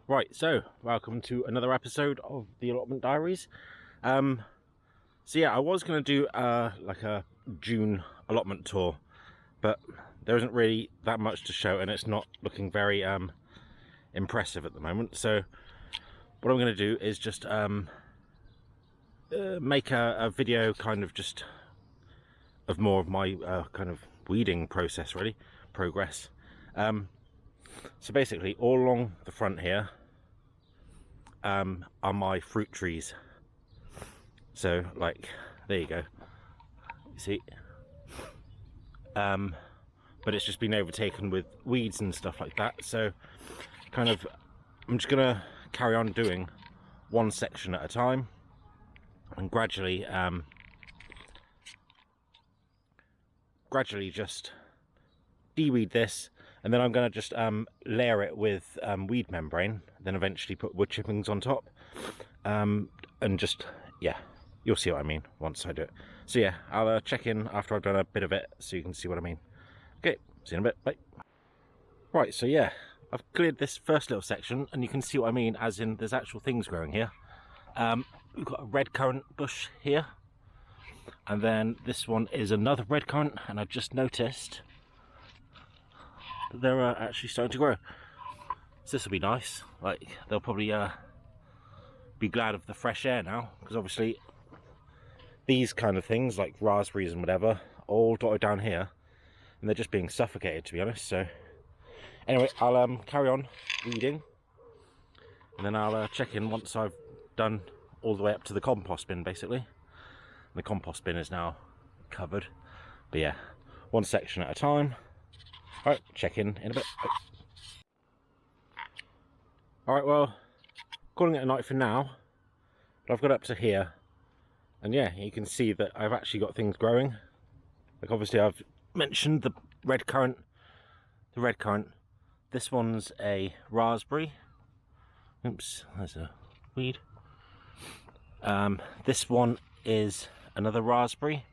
Right, so welcome to another episode of the Allotment Diaries. So yeah, I was going to do like a June allotment tour, but there isn't really that much to show, and it's not looking very impressive at the moment. So what I'm going to do is just make a video kind of just of more of my kind of weeding process, really progress. So basically, all along the front here are my fruit trees. So, like, there you go. You see? But it's just been overtaken with weeds and stuff like that. So, kind of, I'm just gonna carry on doing one section at a time, and gradually just de-weed this, and then I'm going to just layer it with weed membrane, then eventually put wood chippings on top, and just, yeah, you'll see what I mean once I do it. So yeah, I'll check in after I've done a bit of it so you can see what I mean. Okay, see you in a bit, bye. Right, so yeah, I've cleared this first little section and you can see what I mean, as in there's actual things growing here. We've got a red currant bush here, and then this one is another red currant, and I've just noticed that they're actually starting to grow. So this will be nice. Like, they'll probably be glad of the fresh air now, because obviously these kind of things like raspberries and whatever all dotted down here, and they're just being suffocated, to be honest. So anyway, I'll carry on weeding, and then I'll check in once I've done all the way up to the compost bin, basically. And the compost bin is now covered, but yeah, one section at a time. Alright, check in a bit. Alright, well, calling it a night for now, but I've got up to here, and yeah, you can see that I've actually got things growing. Like, obviously I've mentioned the red currant. This one's a raspberry. Oops, there's a weed. This one is another raspberry.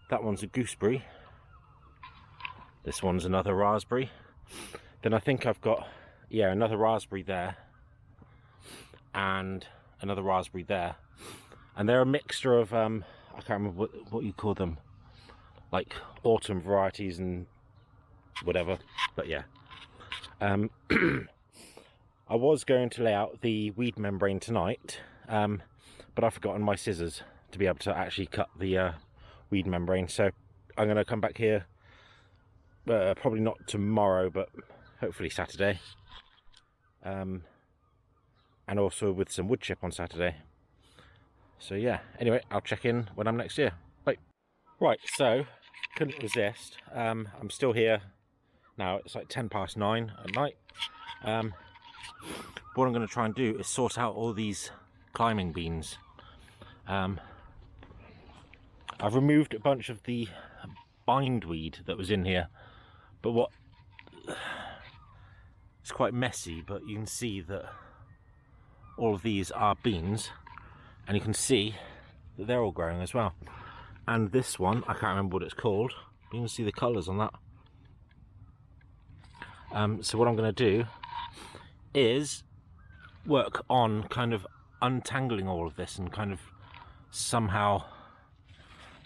That one's a gooseberry. This one's another raspberry. Then I think I've got, yeah, another raspberry there, and another raspberry there. And they're a mixture of, I can't remember what you call them, like autumn varieties and whatever, but yeah. I was going to lay out the weed membrane tonight, but I've forgotten my scissors to be able to actually cut the weed membrane. So I'm going to come back here, probably not tomorrow, but hopefully Saturday. And also with some wood chip on Saturday. So yeah, anyway, I'll check in when I'm next here. Bye. Right, so, couldn't resist. I'm still here now. It's like 9:10 at night. What I'm going to try and do is sort out all these climbing beans. I've removed a bunch of the bindweed that was in here, but it's quite messy, but you can see that all of these are beans, and you can see that they're all growing as well. And this one, I can't remember what it's called, but you can see the colours on that. So what I'm going to do is work on kind of untangling all of this and kind of somehow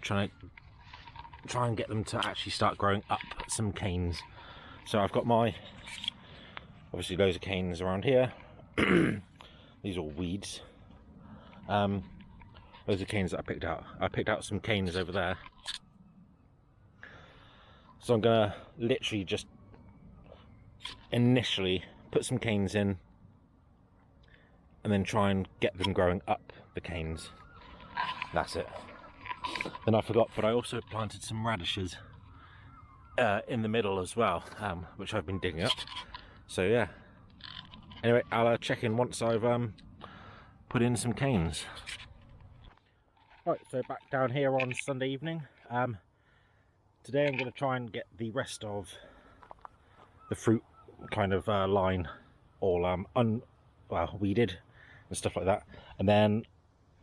try and get them to actually start growing up some canes. So I've got my, obviously, loads of canes around here. These are all weeds. Those are canes that I picked out. I picked out some canes over there. So I'm gonna literally just initially put some canes in, and then try and get them growing up the canes. That's it. Then I forgot, but I also planted some radishes in the middle as well, which I've been digging up. So yeah. Anyway, I'll check in once I've put in some canes. Right, so back down here on Sunday evening. Today I'm going to try and get the rest of the fruit kind of line all weeded and stuff like that, and then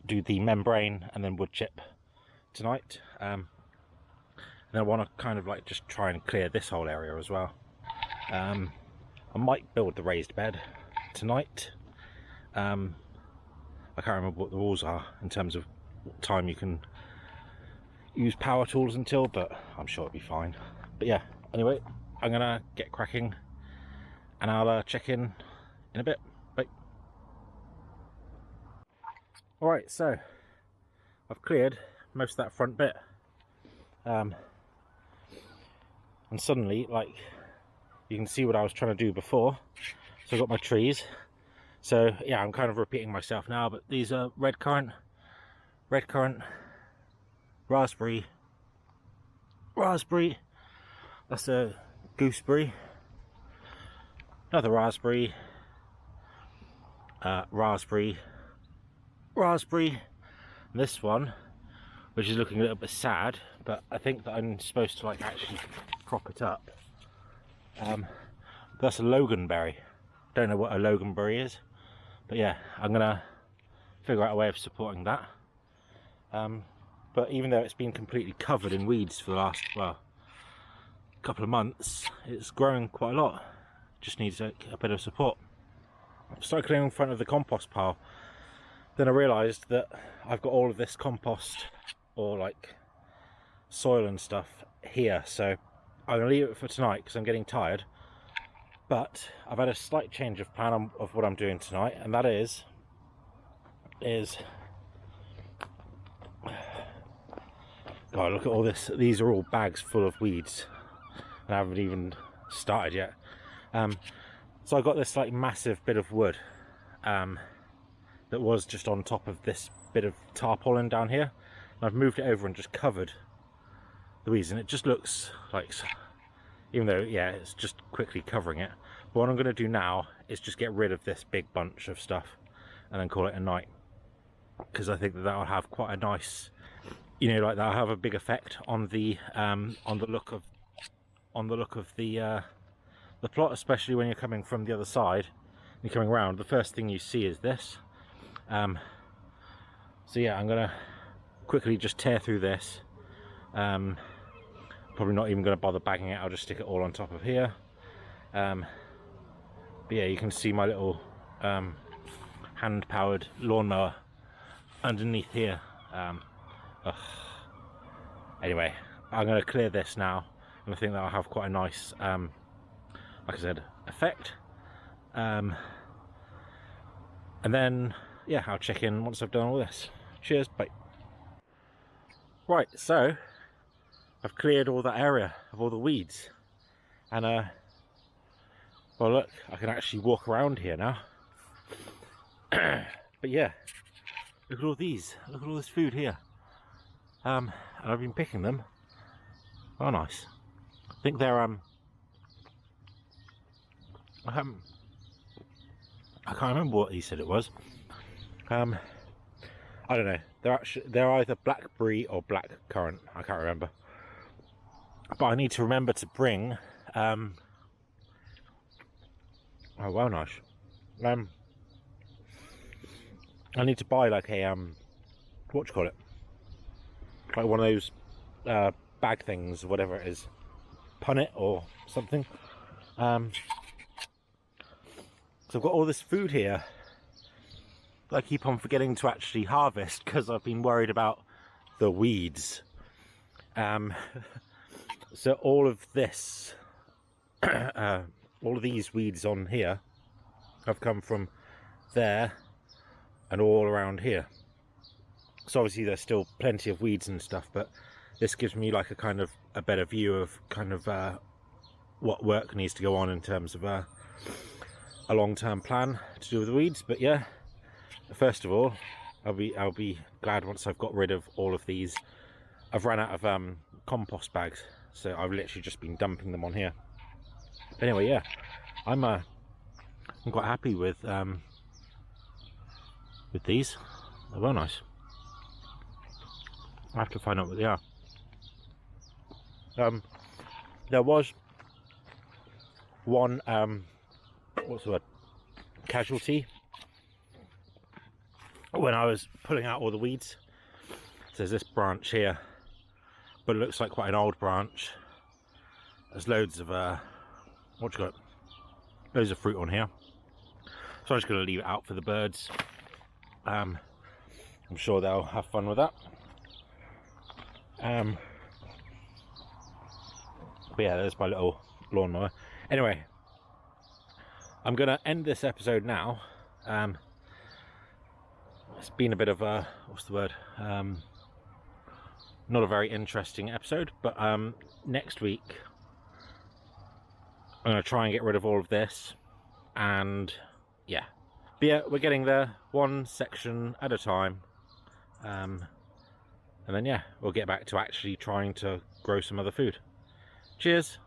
do the membrane and then wood chip tonight. And I want to kind of like just try and clear this whole area as well. I might build the raised bed, tonight. I can't remember what the rules are in terms of what time you can use power tools until, but I'm sure it'll be fine. But yeah, anyway, I'm gonna get cracking and I'll check in a bit. Bye. Alright, so I've cleared most of that front bit, and suddenly, like, you can see what I was trying to do before. So I've got my trees. So yeah, I'm kind of repeating myself now, but these are red currant, raspberry, that's a gooseberry, another raspberry, raspberry, and this one, which is looking a little bit sad, but I think that I'm supposed to like actually crop it up. That's a loganberry. Don't know what a loganberry is, but yeah, I'm gonna figure out a way of supporting that. But even though it's been completely covered in weeds for the last, well, couple of months, it's growing quite a lot. Just needs a bit of support. I started clearing in front of the compost pile. Then I realised that I've got all of this compost or like soil and stuff here, so I'm gonna leave it for tonight because I'm getting tired. But I've had a slight change of plan of what I'm doing tonight, and that is God, look at all this. These are all bags full of weeds, and I haven't even started yet. So I got this like massive bit of wood that was just on top of this bit of tarpaulin down here, and I've moved it over and just covered the weeds, and it just looks like, even though yeah, it's just quickly covering it. But what I'm going to do now is just get rid of this big bunch of stuff and then call it a night, because I think that will have quite a nice, you know, like that'll have a big effect on the look of the plot, especially when you're coming from the other side. You're coming around, the first thing you see is this. So yeah, I'm gonna quickly just tear through this. Probably not even going to bother bagging it, I'll just stick it all on top of here. But yeah, you can see my little hand-powered lawnmower underneath here. Anyway, I'm going to clear this now, and I think that'll have quite a nice, like I said, effect. And then, yeah, I'll check in once I've done all this. Cheers, bye. Right, so I've cleared all that area of all the weeds, and well, look, I can actually walk around here now. But yeah, look at all these, look at all this food here, and I've been picking them. Oh, nice. I think they're I can't remember what he said it was. I don't know. They're either blackberry or black currant. I can't remember. But I need to remember to bring. Oh, well, nice. I need to buy like a what do you call it? Like one of those bag things, whatever it is, punnet or something. So I've got all this food here that I keep on forgetting to actually harvest because I've been worried about the weeds. So all of this, all of these weeds on here have come from there and all around here. So obviously there's still plenty of weeds and stuff, but this gives me like a kind of a better view of kind of what work needs to go on in terms of a long-term plan to do with the weeds. But yeah, first of all, I'll be glad once I've got rid of all of these. I've run out of compost bags, so I've literally just been dumping them on here. But anyway, yeah, I'm quite happy with these. They're well nice. I have to find out what they are. There was one what's the word, casualty when I was pulling out all the weeds. So there's this branch here, but it looks like quite an old branch. There's loads of what you got? Loads of fruit on here. So I'm just going to leave it out for the birds. I'm sure they'll have fun with that. But yeah, there's my little lawnmower. Anyway, I'm going to end this episode now. It's been a bit of a, what's the word? Not a very interesting episode, but next week I'm going to try and get rid of all of this, and yeah. But yeah, we're getting there, one section at a time, and then yeah, we'll get back to actually trying to grow some other food. Cheers!